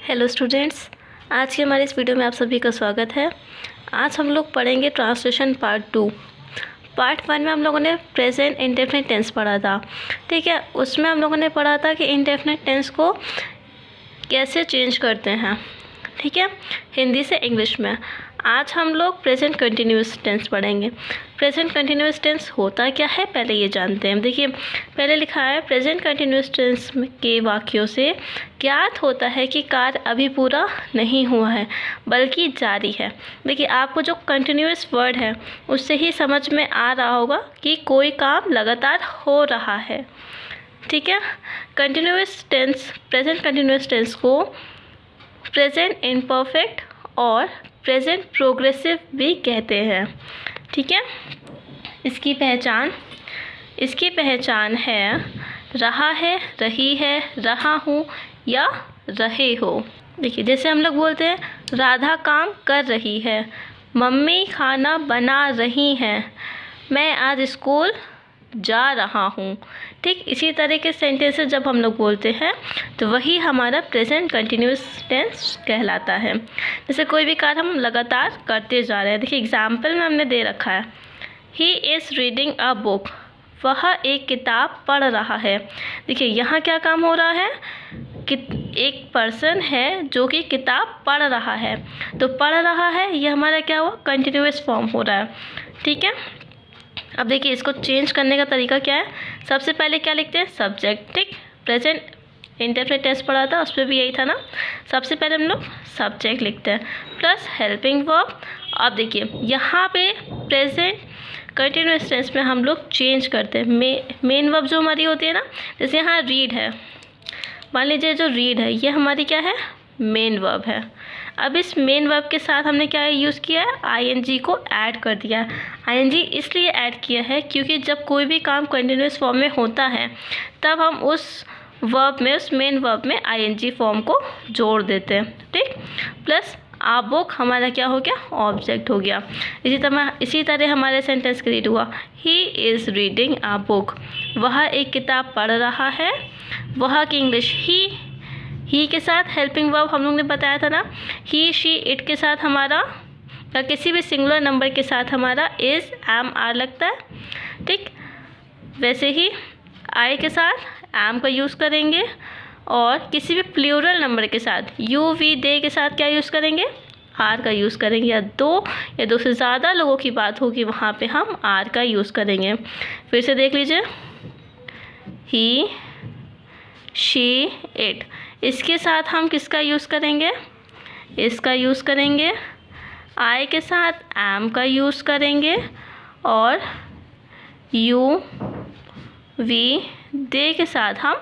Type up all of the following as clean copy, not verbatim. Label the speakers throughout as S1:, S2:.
S1: Hello students, आज के हमारे इस वीडियो में आप सभी का स्वागत है। आज हम लोग पढ़ेंगे ट्रांसलेशन पार्ट 2। पार्ट 1 में हम लोगों ने प्रेजेंट इंडेफिनिट टेंस पढ़ा था, ठीक है। उसमें हम लोगों ने पढ़ा था कि इंडेफिनिट टेंस को कैसे चेंज करते हैं, ठीक है, हिंदी से इंग्लिश में। आज हम लोग प्रेजेंट कंटिन्यूअस टेंस पढ़ेंगे। प्रेजेंट कंटिन्यूअस टेंस होता क्या है पहले ये जानते हैं। देखिए पहले लिखा है प्रेजेंट कंटिन्यूअस टेंस के वाक्यों से ज्ञात होता है कि कार्य अभी पूरा नहीं हुआ है बल्कि जारी है। देखिए आपको जो कंटिन्यूअस वर्ड है उससे ही समझ में आ रहा होगा कि कोई काम लगातार हो रहा है, ठीक है। Continuous tense, present continuous tense को प्रेजेंट इम्परफेक्ट और प्रेजेंट प्रोग्रेसिव भी कहते हैं, ठीक है। इसकी पहचान है रहा है, रही है, रहा हूँ या रहे हो। देखिए जैसे हम लोग बोलते हैं राधा काम कर रही है, मम्मी खाना बना रही हैं, मैं आज स्कूल जा रहा हूँ, ठीक। इसी तरह के सेंटेंसेस जब हम लोग बोलते हैं तो वही हमारा प्रेजेंट कंटिन्यूअस टेंस कहलाता है। जैसे कोई भी कार्य हम लगातार करते जा रहे हैं। देखिए एग्जाम्पल में हमने दे रखा है ही इज़ रीडिंग अ बुक, वह एक किताब पढ़ रहा है। देखिए यहाँ क्या काम हो रहा है कि एक पर्सन है जो कि किताब पढ़ रहा है, तो पढ़ रहा है ये हमारा क्या हुआ, कंटिन्यूअस फॉर्म हो रहा है, ठीक है। अब देखिए इसको चेंज करने का तरीका क्या है। सबसे पहले क्या लिखते हैं, सब्जेक्ट, ठीक। प्रेजेंट इंडेफिनिट टेंस पढ़ा था उसमें भी यही था ना, सबसे पहले हम लोग सब्जेक्ट लिखते हैं प्लस हेल्पिंग वर्ब। अब देखिए यहाँ पे प्रेजेंट कंटिन्यूअस टेंस में हम लोग चेंज करते हैं मेन वर्ब जो हमारी होती है ना। जैसे यहाँ रीड है, मान लीजिए जो रीड है ये हमारी क्या है, मेन वर्ब है। अब इस मेन वर्ब के साथ हमने क्या यूज़ किया है, आईएनजी को ऐड कर दिया है। आईएनजी इसलिए ऐड किया है क्योंकि जब कोई भी काम कंटिन्यूअस फॉर्म में होता है तब हम उस वर्ब में, उस मेन वर्ब में आईएनजी फॉर्म को जोड़ देते हैं, ठीक। प्लस आ बुक हमारा क्या हो गया, ऑब्जेक्ट हो गया। इसी तरह हमारे सेंटेंस क्रिएट हुआ he is reading a book, वह एक किताब पढ़ रहा है। वह की इंग्लिश ही के साथ हेल्पिंग वर्ब हम लोग ने बताया था ना, ही शी इट के साथ हमारा या किसी भी सिंगुलर नंबर के साथ हमारा इज़ एम आर लगता है, ठीक। वैसे ही आई के साथ एम का यूज़ करेंगे और किसी भी प्लूरल नंबर के साथ यू वी दे के साथ क्या यूज़ करेंगे, आर का यूज़ करेंगे। या दो से ज़्यादा लोगों की बात होगी वहाँ पे हम आर का यूज़ करेंगे। फिर से देख लीजिए ही शी इट, इसके साथ हम किसका यूज़ करेंगे, इसका यूज़ करेंगे। आई के साथ एम का यूज़ करेंगे और यू वी दे के साथ हम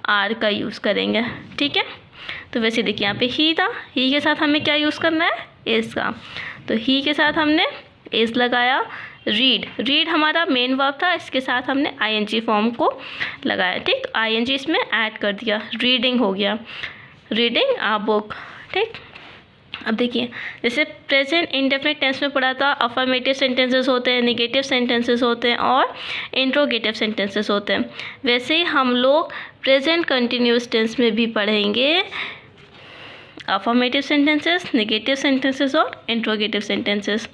S1: आर का यूज़ करेंगे, ठीक है। तो वैसे देखिए यहाँ पे ही था, ही के साथ हमें क्या यूज़ करना है, इज़ का, तो ही के साथ हमने इज़ लगाया। रीड हमारा मेन वर्ब था, इसके साथ हमने आईएनजी फॉर्म को लगाया, ठीक। तो आईएनजी इसमें ऐड कर दिया, रीडिंग हो गया, रीडिंग आ बुक, ठीक। अब देखिए जैसे प्रेजेंट इंडेफिनिट टेंस में पढ़ा था अफर्मेटिव सेंटेंसेस होते हैं, नेगेटिव सेंटेंसेस होते हैं और इंट्रोगेटिव सेंटेंसेस होते हैं। वैसे ही हम लोग प्रेजेंट कंटिन्यूअस टेंस में भी पढ़ेंगे अफर्मेटिव सेंटेंसेस, नेगेटिव सेंटेंसेस और इंट्रोगेटिव सेंटेंसेस।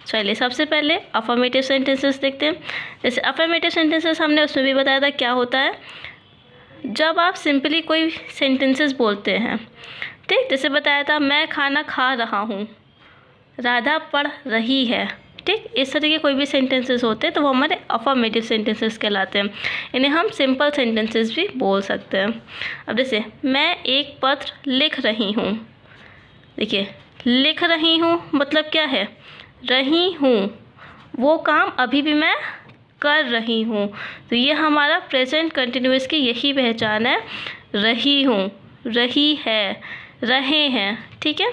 S1: चलिए सबसे पहले अफर्मेटिव सेंटेंसेस देखते हैं। जैसे अफर्मेटिव सेंटेंसेस हमने उसमें भी बताया था क्या होता है, जब आप सिंपली कोई सेंटेंसेस बोलते हैं, ठीक। जैसे बताया था मैं खाना खा रहा हूँ, राधा पढ़ रही है, ठीक। इस तरह के कोई भी सेंटेंसेस होते हैं तो वो हमारे अफर्मेटिव सेंटेंसेस कहलाते हैं। इन्हें हम सिंपल सेंटेंसेस भी बोल सकते हैं। अब जैसे मैं एक पत्र लिख रही हूँ, देखिए लिख रही हूँ मतलब क्या है, रही हूँ, वो काम अभी भी मैं कर रही हूँ। तो ये हमारा प्रेजेंट कंटिन्यूअस की यही पहचान है, रही हूँ, रही है, रहे हैं, ठीक है।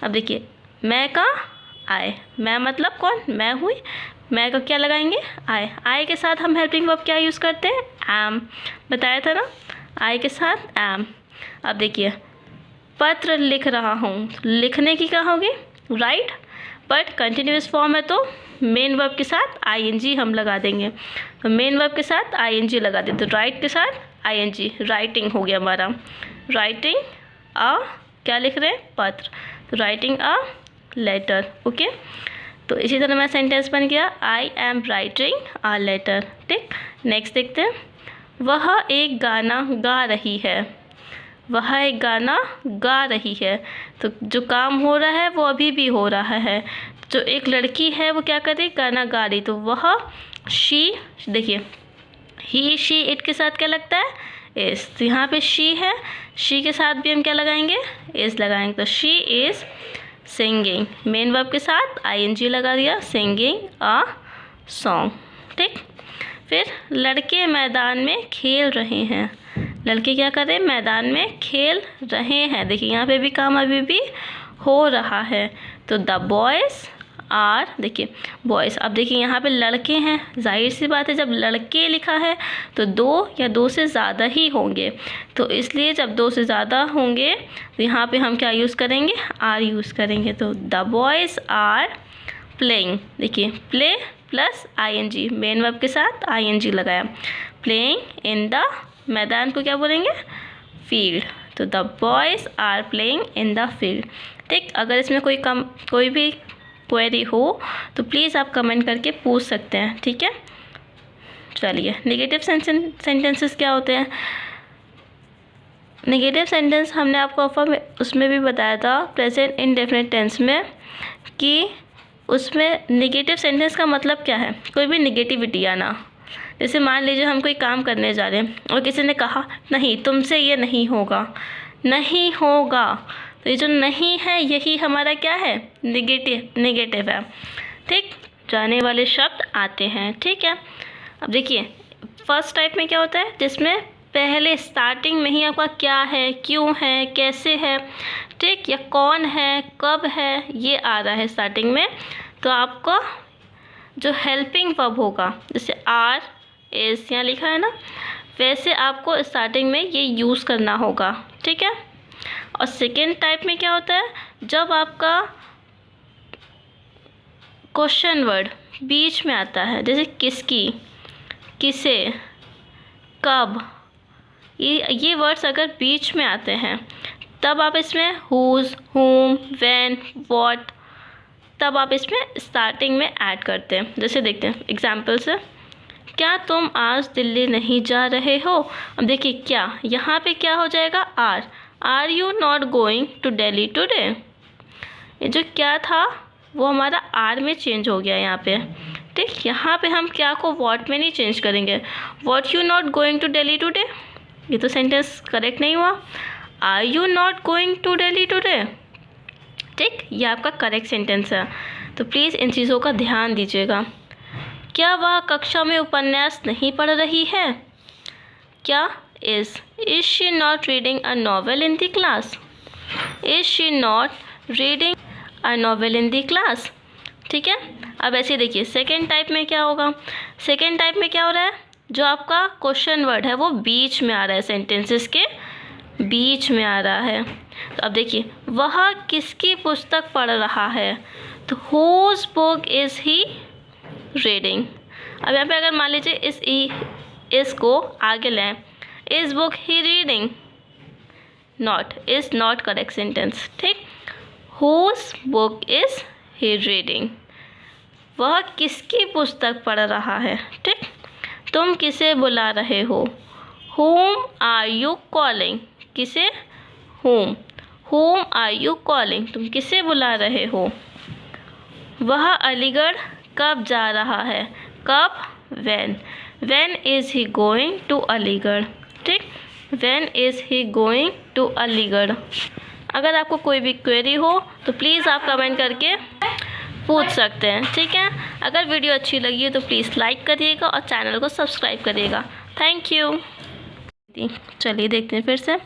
S1: अब देखिए मैं का आए, मैं मतलब कौन, मैं हुई, मैं का क्या लगाएंगे, आए के साथ हम हेल्पिंग वर्ब क्या यूज़ करते हैं, एम, बताया था ना, आई के साथ एम। अब देखिए पत्र लिख रहा हूँ, लिखने की क्या होगी, राइट, बट कंटिन्यूअस फॉर्म है तो मेन वर्ब के साथ आईएनजी हम लगा देंगे। तो मेन वर्ब के साथ आईएनजी लगा देते, तो राइट के साथ आईएनजी, राइटिंग हो गया हमारा, राइटिंग अ क्या लिख रहे हैं? पत्र। तो राइटिंग अ लेटर। ओके, तो इसी तरह मेरा सेंटेंस बन गया I am writing a letter. ठीक, नेक्स्ट देखते हैं। वह एक गाना गा रही है। वह एक गाना गा रही है, तो जो काम हो रहा है वो अभी भी हो रहा है। जो एक लड़की है वो क्या कर रही? गाना गा रही। तो वह शी, देखिए ही शी इट के साथ क्या लगता है? इज़। तो यहाँ पे शी है, शी के साथ भी हम क्या लगाएंगे? इज़ लगाएंगे। तो she is singing, main verb के साथ आईएनजी लगा दिया, सिंगिंग अ सॉन्ग। ठीक, फिर लड़के मैदान में खेल रहे हैं। लड़के क्या कर रहे हैं? मैदान में खेल रहे हैं। देखिए यहाँ पे भी काम अभी भी हो रहा है। तो द बॉयज़ आर, देखिए बॉयज़, अब देखिए यहाँ पे लड़के हैं, जाहिर सी बात है जब लड़के लिखा है तो दो या दो से ज़्यादा ही होंगे। तो इसलिए जब दो से ज़्यादा होंगे तो यहाँ पे हम क्या यूज़ करेंगे? आर यूज़ करेंगे। तो द बॉयज़ आर प्लेइंग, देखिए play plus ING, main verb के साथ आईएनजी लगाया, प्लेइंग इन द, मैदान को क्या बोलेंगे? फील्ड। तो the boys are playing in the field. ठीक, अगर इसमें कोई भी क्वेरी हो तो प्लीज़ आप कमेंट करके पूछ सकते हैं। ठीक है, चलिए नेगेटिव सेंटेंसेस क्या होते हैं? नेगेटिव सेंटेंस हमने आपको उसमें भी बताया था प्रेजेंट इंडेफिनिट टेंस में, कि उसमें नेगेटिव सेंटेंस का मतलब क्या है? कोई भी नेगेटिविटी आना। जैसे मान लीजिए हम कोई काम करने जा रहे हैं और किसी ने कहा नहीं तुमसे ये नहीं होगा, नहीं होगा, तो ये जो नहीं है यही हमारा क्या है? नेगेटिव है। ठीक, जाने वाले शब्द आते हैं। ठीक है, अब देखिए फर्स्ट टाइप में क्या होता है? जिसमें पहले स्टार्टिंग में ही आपका क्या है, क्यों है, कैसे है, ठीक, या कौन है, कब है, ये आ रहा है स्टार्टिंग में। तो आपका जो हेल्पिंग वर्ब होगा, जैसे आर इज़ यहाँ लिखा है ना, वैसे आपको स्टार्टिंग में ये यूज़ करना होगा। ठीक है, और सेकेंड टाइप में क्या होता है? जब आपका क्वेश्चन वर्ड बीच में आता है, जैसे किसकी, किसे, कब, ये वर्ड्स अगर बीच में आते हैं तब आप इसमें हुज, हुम, व्हेन, व्हाट, तब आप इसमें स्टार्टिंग में ऐड करते हैं। जैसे देखते हैं एग्जाम्पल से, क्या तुम आज दिल्ली नहीं जा रहे हो? अब देखिए क्या, यहाँ पे क्या हो जाएगा? Are you not going to Delhi today? ये जो क्या था वो हमारा आर में चेंज हो गया यहाँ पे। ठीक, यहाँ पे हम क्या को व्हाट में नहीं चेंज करेंगे। What you not going to Delhi today, ये तो सेंटेंस करेक्ट नहीं हुआ। Are you not going to Delhi today, ठीक, ये आपका करेक्ट सेंटेंस है। तो प्लीज़ इन चीज़ों का ध्यान दीजिएगा। क्या वह कक्षा में उपन्यास नहीं पढ़ रही है? क्या is she not reading a novel in the class? Is she not reading a novel in the class? ठीक है, अब ऐसे देखिए सेकेंड टाइप में क्या होगा? सेकेंड टाइप में क्या हो रहा है? जो आपका क्वेश्चन वर्ड है वो बीच में आ रहा है, सेंटेंसेस के बीच में आ रहा है। तो अब देखिए वह किसकी पुस्तक पढ़ रहा है? तो whose book is he reading? अब यहाँ पे अगर मान लीजिए इस को आगे लें, is book he reading? not, is not correct sentence। ठीक, whose book is he reading? वह किसकी पुस्तक पढ़ रहा है? ठीक, तुम किसे बुला रहे हो? whom are you calling? किसे? whom are you calling? तुम किसे बुला रहे हो? वह अलीगढ़ कब जा रहा है? कब? when is he going to Aligarh? ठीक, when is he going to Aligarh? अगर आपको कोई भी क्वेरी हो तो प्लीज़ आप कमेंट करके पूछ सकते हैं। ठीक है, अगर वीडियो अच्छी लगी है तो प्लीज़ लाइक करिएगा और चैनल को सब्सक्राइब करिएगा। Thank you. चलिए देखते हैं फिर से।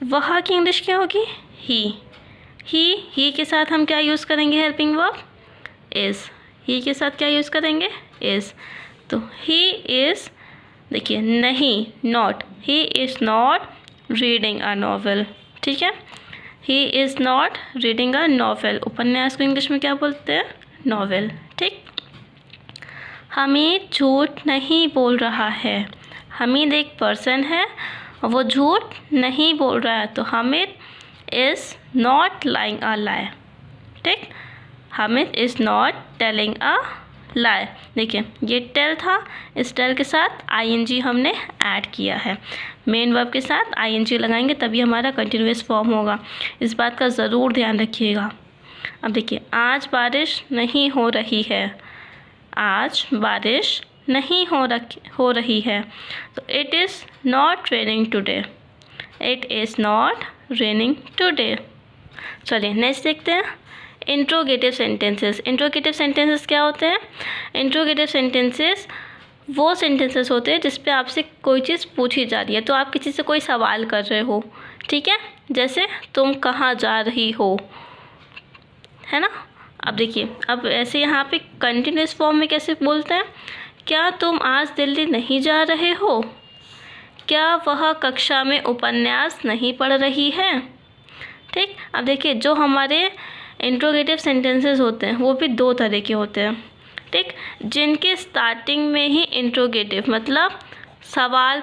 S1: वह की इंग्लिश क्या होगी? ही के साथ हम क्या यूज़ करेंगे? Helping verb is. ही के साथ क्या यूज़ करेंगे? इज़। तो ही इज़, देखिए नहीं, not, he is not reading a novel. ठीक है, he is not reading a novel. उपन्यास को इंग्लिश में क्या बोलते हैं? नॉवेल। ठीक, हमीद झूठ नहीं बोल रहा है। हमीद एक पर्सन है और वो झूठ नहीं बोल रहा है, तो Hamid is not lying a lie. ठीक, Hamid is not telling a lie. देखिए ये टेल था, इस टेल के साथ आईएनजी हमने ऐड किया है। मेन वर्ब के साथ आईएनजी लगाएंगे तभी हमारा कंटिन्यूअस फॉर्म होगा, इस बात का ज़रूर ध्यान रखिएगा। अब देखिए आज बारिश नहीं हो रही है, आज बारिश नहीं हो रही है, तो it is not raining today, it is not raining today. चलिए नेक्स्ट देखते हैं इंट्रोगेटिव सेंटेंसेस। इंट्रोगेटिव सेंटेंसेस क्या होते हैं? इंट्रोगेटिव सेंटेंसेस वो सेंटेंसेस होते हैं जिस पे आपसे कोई चीज़ पूछी जा रही है, तो आप किसी से कोई सवाल कर रहे हो, ठीक है, जैसे तुम कहाँ जा रही हो, है ना। अब देखिए अब ऐसे यहाँ पे कंटिन्यूअस फॉर्म में कैसे बोलते हैं, क्या तुम आज दिल्ली नहीं जा रहे हो, क्या वह कक्षा में उपन्यास नहीं पढ़ रही है। ठीक, अब देखिए जो हमारे इंट्रोगेटिव सेंटेंसेस होते हैं वो भी दो तरह के होते हैं। ठीक, जिनके स्टार्टिंग में ही इंट्रोगेटिव मतलब सवाल